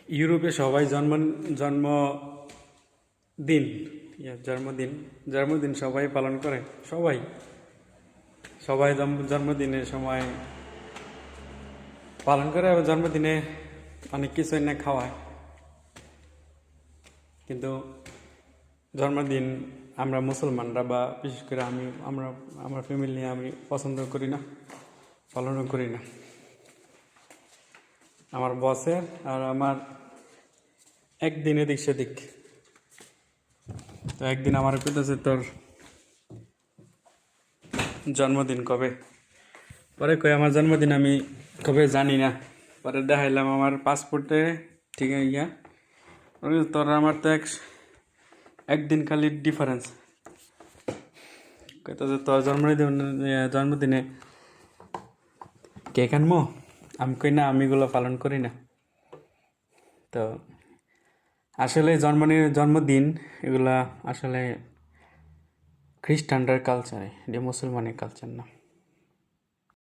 ইউরোপে সবাই জন্মদিন জন্মদিন জন্মদিন সবাই পালন করে। সবাই সবাই জন্মদিনের সময় পালন করে এবং জন্মদিনে অনেক কিছু এনে খাওয়ায়। কিন্তু জন্মদিন আমরা মুসলমানরা বা বিশেষ করে আমার ফ্যামিলি নিয়ে আমি পছন্দ করি না, পালনও করি না। আমার বসের আর আমার একদিন এদিক সেদিক। তো একদিন আমার কইতেছে তোর জন্মদিন কবে, পরে কই আমার জন্মদিন আমি কবে জানি না। পরে দেখাইলাম আমার পাসপোর্টে, ঠিক আছে ইয়া, তোর আমার তো একদিন খালি ডিফারেন্স। কইতেছে তোর জন্মদিনে কেক আনবো। আমি কই না, আমি এগুলো পালন করি না। তো আসলে জন্মদিন এগুলা আসলে খ্রিস্টানদের কালচারে, এটা মুসলমানের কালচার না।